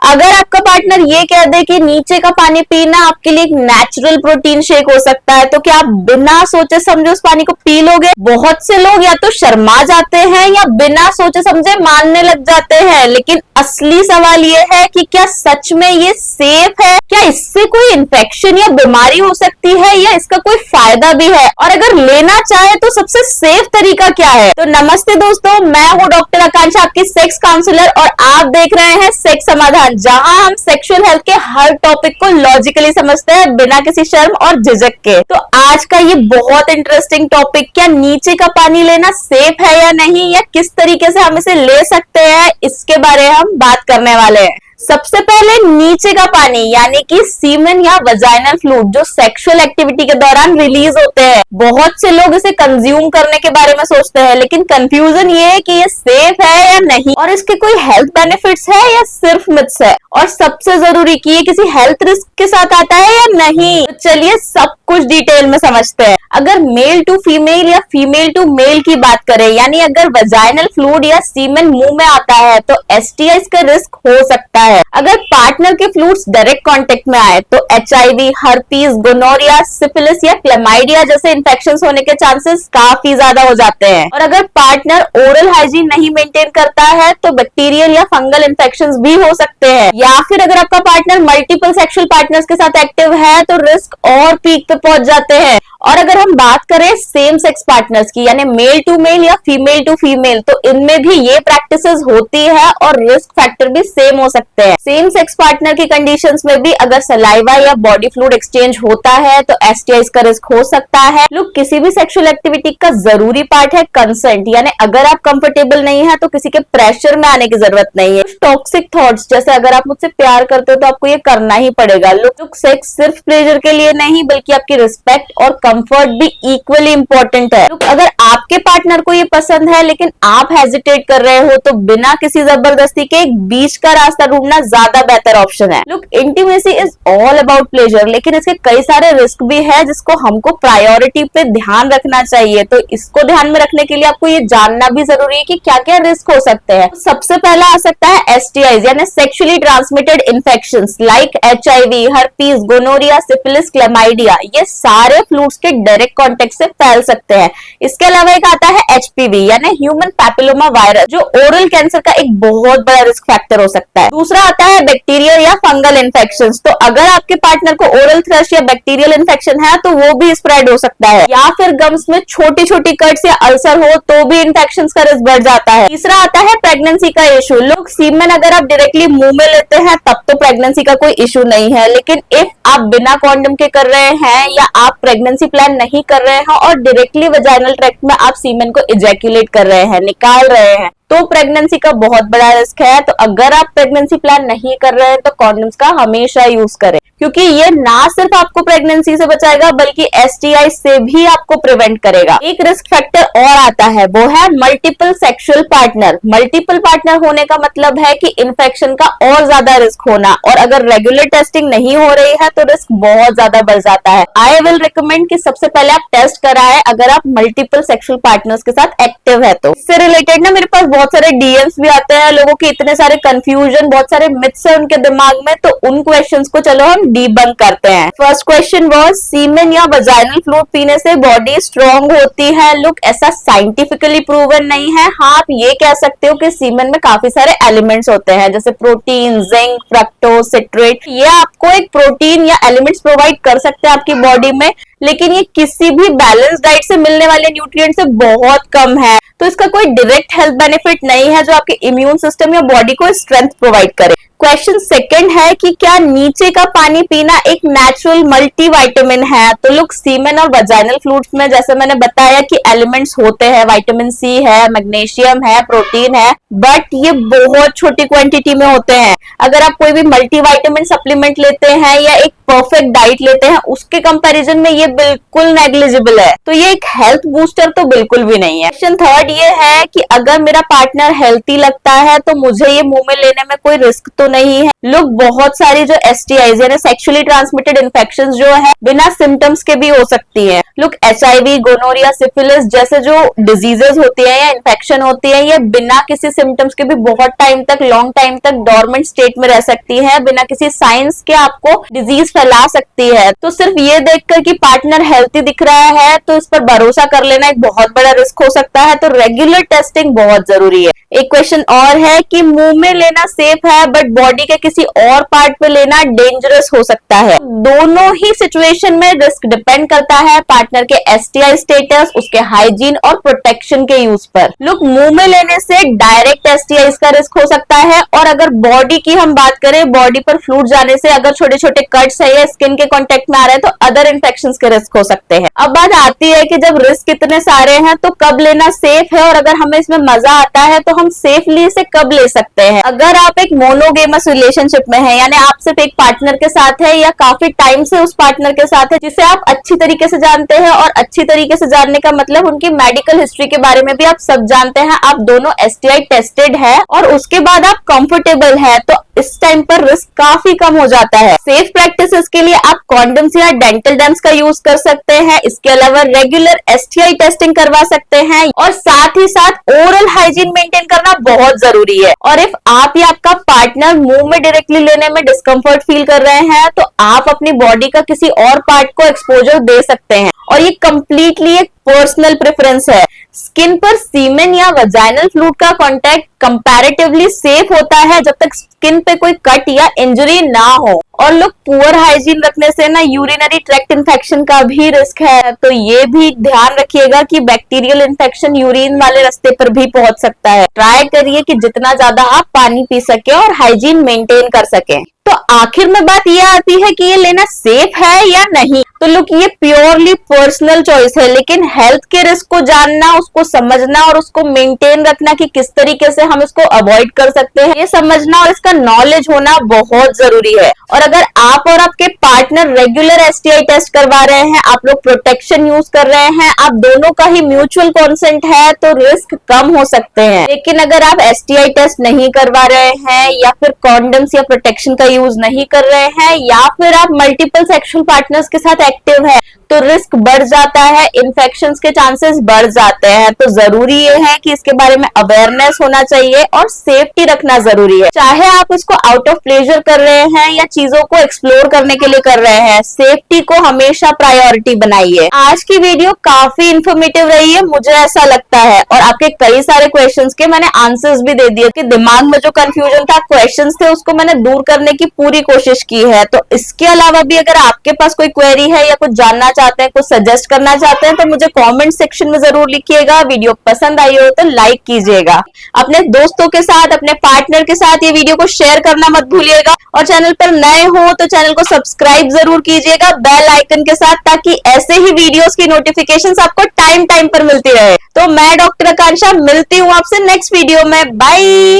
अगर आपका पार्टनर ये कह दे कि नीचे का पानी पीना आपके लिए एक नेचुरल प्रोटीन शेक हो सकता है, तो क्या आप बिना सोचे समझे उस पानी को पी लोगे? बहुत से लोग या तो शर्मा जाते हैं या बिना सोचे समझे मानने लग जाते हैं, लेकिन असली सवाल ये है कि क्या सच में ये सेफ है? क्या इससे कोई इन्फेक्शन या बीमारी हो सकती है या इसका कोई फायदा भी है? और अगर लेना चाहे तो सबसे सेफ तरीका क्या है? तो नमस्ते दोस्तों, मैं हूँ डॉक्टर आकांक्षा, आपकी सेक्स काउंसलर, और आप देख रहे हैं सेक्स समाधान, जहां हम सेक्सुअल हेल्थ के हर टॉपिक को लॉजिकली समझते हैं बिना किसी शर्म और झिझक के। तो आज का ये बहुत इंटरेस्टिंग टॉपिक, क्या नीचे का पानी लेना सेफ है या नहीं, या किस तरीके से हम इसे ले सकते हैं, इसके बारे में हम बात करने वाले हैं। सबसे पहले नीचे का पानी यानी कि सीमेन या वजाइनल फ्लूइड जो सेक्सुअल एक्टिविटी के दौरान रिलीज होते हैं। बहुत से लोग इसे कंज्यूम करने के बारे में सोचते हैं, लेकिन कंफ्यूजन ये है कि ये सेफ है या नहीं, और इसके कोई हेल्थ बेनिफिट्स है या सिर्फ मिथ्स है, और सबसे जरूरी कि ये किसी हेल्थ रिस्क के साथ आता है या नहीं। तो चलिए सब कुछ डिटेल में समझते हैं। अगर मेल टू फीमेल या फीमेल टू मेल की बात करें, यानी अगर वजाइनल फ्लूइड या सीमेन मुंह में आता है तो एसटीआईज का रिस्क हो सकता है। अगर पार्टनर के फ्लूइड्स डायरेक्ट कांटेक्ट में आए तो एचआईवी, हर्पीज, गोनोरिया, सिफिलिस या क्लेमाइडिया जैसे इन्फेक्शंस होने के चांसेस काफी ज्यादा हो जाते हैं। और अगर पार्टनर ओरल हाइजीन नहीं मेंटेन करता है तो बैक्टीरियल या फंगल इन्फेक्शंस भी हो सकते हैं। या फिर अगर आपका पार्टनर मल्टीपल सेक्सुअल पार्टनर्स के साथ एक्टिव है तो रिस्क और पीक पे पहुंच जाते हैं। और अगर हम बात करें सेम सेक्स पार्टनर्स की, यानी मेल टू मेल या फीमेल टू फीमेल, तो इनमें भी ये प्रैक्टिसेस होती है और रिस्क फैक्टर भी सेम हो सकते हैं। सेम सेक्स पार्टनर की कंडीशंस में भी अगर सलाइवा या बॉडी फ्लूइड एक्सचेंज होता है तो एसटीआईज का रिस्क हो सकता है। लोग, किसी भी सेक्सुअल एक्टिविटी का जरूरी पार्ट है कंसेंट, यानी अगर आप कंफर्टेबल नहीं है तो किसी के प्रेशर में आने की जरूरत नहीं है। टॉक्सिक थॉट्स जैसे अगर आप मुझसे प्यार करते हो तो आपको ये करना ही पड़ेगा। लोग, सेक्स सिर्फ प्लेजर के लिए नहीं बल्कि आपकी रिस्पेक्ट और कंफर्ट भी इक्वली इंपॉर्टेंट है। अगर आपके पार्टनर को ये पसंद है लेकिन आप हेजिटेट कर रहे हो तो बिना किसी जबरदस्ती के एक बीच का रास्ता ढूंढना ज्यादा बेहतर ऑप्शन है। Look, intimacy is all about pleasure, लेकिन इसके कई सारे रिस्क भी है जिसको हमको प्रायोरिटी पे ध्यान रखना चाहिए। तो इसको ध्यान में रखने के लिए आपको ये जानना भी जरूरी है कि क्या क्या रिस्क हो सकते हैं। सबसे पहला आ सकता है एसटीआईज यानी sexually transmitted infections like HIV, herpes, gonorrhoea, syphilis, chlamydia. ये सारे फ्लूइड्स के डायरेक्ट कांटेक्ट से फैल सकते हैं। इसके अलावा एक आता है एचपीवी यानी ह्यूमन पैपिलोमा वायरस, जो ओरल कैंसर का एक बहुत बड़ा रिस्क फैक्टर हो सकता है। दूसरा आता है बैक्टीरियल या फंगल इन्फेक्शंस। तो अगर आपके पार्टनर को ओरल थ्रश या बैक्टीरियल इन्फेक्शन है तो वो भी स्प्रेड हो सकता है। या फिर गम्स में छोटी छोटी कट्स या अल्सर हो तो भी इन्फेक्शन का रिस्क बढ़ जाता है। तीसरा आता है प्रेगनेंसी का इशू। लोग, सीमेन अगर आप डायरेक्टली मुंह में लेते हैं तब तो प्रेगनेंसी का कोई इशू नहीं है, लेकिन इफ आप बिना कॉन्डम के कर रहे हैं या आप प्रेगनेंसी प्लान नहीं कर रहे हैं और डायरेक्टली वजाइनल ट्रैक्ट में आप सीमेन को इजैक्युलेट कर रहे हैं, निकाल रहे हैं, तो प्रेगनेंसी का बहुत बड़ा रिस्क है। तो अगर आप प्रेगनेंसी प्लान नहीं कर रहे हैं तो कॉन्डम्स का हमेशा यूज करें, क्योंकि ये ना सिर्फ आपको प्रेगनेंसी से बचाएगा बल्कि एसटीआई से भी आपको प्रिवेंट करेगा। एक रिस्क फैक्टर और आता है, वो है multiple sexual partner. Multiple partner होने का मतलब है कि इन्फेक्शन का और ज्यादा रिस्क होना, और अगर रेगुलर टेस्टिंग नहीं हो रही है तो रिस्क बहुत ज्यादा बढ़ जाता है। आई विल रिकमेंड कि सबसे पहले आप टेस्ट कराएं अगर आप मल्टीपल सेक्सुअल पार्टनर्स के साथ एक्टिव है तो। इससे रिलेटेड ना मेरे पास बहुत सारे डीएम्स भी आते हैं, लोगों के इतने सारे कंफ्यूजन, बहुत सारे मिथ्स है उनके दिमाग में, तो उन क्वेश्चंस को चलो हम डीबंक करते हैं। फर्स्ट क्वेश्चन वाज, सीमेन या वजाइनल फ्लूइड पीने से बॉडी स्ट्रांग होती है? लुक, ऐसा साइंटिफिकली प्रूवन नहीं है। हाँ, आप ये कह सकते हो कि सीमेन में काफी सारे एलिमेंट्स होते हैं जैसे प्रोटीन, जिंक, फ्रक्टोज, सिट्रेट। ये आपको एक प्रोटीन या एलिमेंट्स प्रोवाइड कर सकते हैं आपकी बॉडी में, लेकिन ये किसी भी बैलेंस डाइट से मिलने वाले न्यूट्रिएंट से बहुत कम है। तो इसका कोई डायरेक्ट हेल्थ बेनिफिट नहीं है जो आपके इम्यून सिस्टम या बॉडी को स्ट्रेंथ प्रोवाइड करे। क्वेश्चन सेकंड है कि क्या नीचे का पानी पीना एक नेचुरल मल्टीविटामिन है? तो लुक, सीमेन और वजाइनल फ्लूइड्स में जैसे मैंने बताया कि एलिमेंट्स होते हैं, विटामिन सी है, मैग्नीशियम है, प्रोटीन है, बट ये बहुत छोटी क्वांटिटी में होते हैं। अगर आप कोई भी मल्टीविटामिन सप्लीमेंट लेते हैं या एक परफेक्ट डाइट लेते हैं उसके कंपैरिजन में ये बिल्कुल नेग्लिजिबल है, तो ये एक हेल्थ बूस्टर तो बिल्कुल भी नहीं है। क्वेश्चन थर्ड ये है कि अगर मेरा पार्टनर हेल्थी लगता है तो मुझे ये मुंह में लेने में कोई रिस्क तो तो नहीं है। लोग बहुत सारी जो STIs यानी सेक्सुअली ट्रांसमिटेड इन्फेक्शन जो है बिना सिम्टम्स के भी हो सकती है। लोग HIV, गोनोरिया, सिफिलिस जैसे जो डिजीजेस होती है या इन्फेक्शन होती है, ये बिना किसी सिम्टम्स के भी बहुत टाइम तक, लॉन्ग टाइम तक डोरमेंट स्टेट में रह सकती है, बिना किसी साइंस के आपको डिजीज फैला सकती है। तो सिर्फ ये देखकर कि पार्टनर हेल्थी दिख रहा है तो इस पर भरोसा कर लेना एक बहुत बड़ा रिस्क हो सकता है। तो रेगुलर टेस्टिंग बहुत जरूरी है। एक क्वेश्चन और है कि मुंह में लेना सेफ है बट बॉडी के किसी और पार्ट पे लेना डेंजरस हो सकता है। दोनों ही सिचुएशन में रिस्क डिपेंड करता है पार्टनर के STI स्टेटस, उसके हाइजीन और प्रोटेक्शन के यूज पर। लोग मुंह में लेने से डायरेक्ट STIs का रिस्क हो सकता है, और अगर बॉडी की हम बात करें, बॉडी पर फ्लूइड जाने से अगर छोटे छोटे कट्स है या स्किन के कांटेक्ट में आ रहे हैं तो अदर इन्फेक्शंस के रिस्क हो सकते हैं। अब बात आती है कि जब रिस्क इतने सारे हैं तो कब लेना सेफ है, और अगर हमें इसमें मजा आता है तो हम सेफली इसे कब ले सकते हैं। अगर आप एक मोनोगेमस रिलेशनशिप में हैं, यानी आप सिर्फ एक पार्टनर के साथ है या काफी टाइम से उस पार्टनर के साथ है जिसे आप अच्छी तरीके से जानते हैं, और अच्छी तरीके से जानने का मतलब उनकी मेडिकल हिस्ट्री के बारे में भी आप सब जानते हैं, आप दोनों STI टेस्टेड है और उसके बाद आप कंफर्टेबल है, तो इस टाइम पर रिस्क काफी कम हो जाता है। सेफ प्रैक्टिसेस के लिए आप कॉन्डम्स या डेंटल डम्स का यूज कर सकते हैं। इसके अलावा रेगुलर STI टेस्टिंग करवा सकते हैं, और साथ ही साथ ओरल हाइजीन मेंटेन करना बहुत जरूरी है। और इफ आप या आपका पार्टनर मुंह में डायरेक्टली लेने में डिस्कम्फर्ट फील कर रहे हैं तो आप अपनी बॉडी का किसी और पार्ट को एक्सपोजर दे सकते हैं, और ये कंप्लीटली एक पर्सनल प्रेफरेंस है। स्किन पर सीमेन या वजाइनल फ्लूइड का कांटेक्ट कंपैरेटिवली सेफ होता है जब तक स्किन पे कोई कट या इंजरी ना हो। और लोग पुअर हाइजीन रखने से ना यूरिनरी ट्रैक्ट इन्फेक्शन का भी रिस्क है, तो ये भी ध्यान रखिएगा कि बैक्टीरियल इन्फेक्शन यूरिन वाले रास्ते पर भी पहुंच सकता है। ट्राई करिए कि जितना ज्यादा आप पानी पी सके और हाइजीन मेंटेन कर सके। तो आखिर में बात ये आती है कि ये लेना सेफ है या नहीं। तो लोग ये प्योरली पर्सनल चॉइस है, लेकिन हेल्थ के रिस्क को जानना, उसको समझना और उसको मेंटेन रखना कि किस तरीके से हम इसको अवॉइड कर सकते हैं, ये समझना और इसका नॉलेज होना बहुत जरूरी है। और अगर आप और आपके पार्टनर रेगुलर STI टेस्ट करवा रहे हैं, आप लोग प्रोटेक्शन यूज कर रहे हैं, आप दोनों का ही म्यूचुअल कॉन्सेंट है, तो रिस्क कम हो सकते हैं। लेकिन अगर आप STI टेस्ट नहीं करवा रहे हैं, या फिर कॉन्डम्स या प्रोटेक्शन का यूज नहीं कर रहे हैं, या फिर आप मल्टीपल सेक्सुअल पार्टनर्स के साथ एक्टिव है, तो रिस्क बढ़ जाता है, इन्फेक्शंस के चांसेस बढ़ जाते हैं। तो जरूरी ये है कि इसके बारे में अवेयरनेस होना चाहिए और सेफ्टी रखना जरूरी है। चाहे आप इसको आउट ऑफ प्लेजर कर रहे हैं या चीजों को एक्सप्लोर करने के लिए कर रहे हैं, सेफ्टी को हमेशा प्रायोरिटी बनाइए। आज की वीडियो काफी इंफॉर्मेटिव रही है, मुझे ऐसा लगता है, और आपके कई सारे क्वेश्चंस के मैंने आंसर्स भी दे दिए कि दिमाग में जो कंफ्यूजन था, क्वेश्चंस थे, उसको मैंने दूर करने की पूरी कोशिश की है। तो इसके अलावा भी अगर आपके पास कोई क्वेरी है या कुछ जानना चाहते हैं, कुछ सजेस्ट करना चाहते हैं, तो मुझे कमेंट सेक्शन में जरूर लिखिएगा। वीडियो पसंद आई हो तो लाइक कीजिएगा। अपने दोस्तों के साथ, अपने पार्टनर के साथ ये वीडियो को शेयर करना मत भूलिएगा, और चैनल पर नए हो तो चैनल को सब्सक्राइब जरूर कीजिएगा बेल आइकन के साथ, ताकि ऐसे ही वीडियोस की नोटिफिकेशंस आपको टाइम टाइम पर मिलती रहे। तो मैं डॉक्टर आकांक्षा मिलती हूँ आपसे नेक्स्ट वीडियो में। बाय।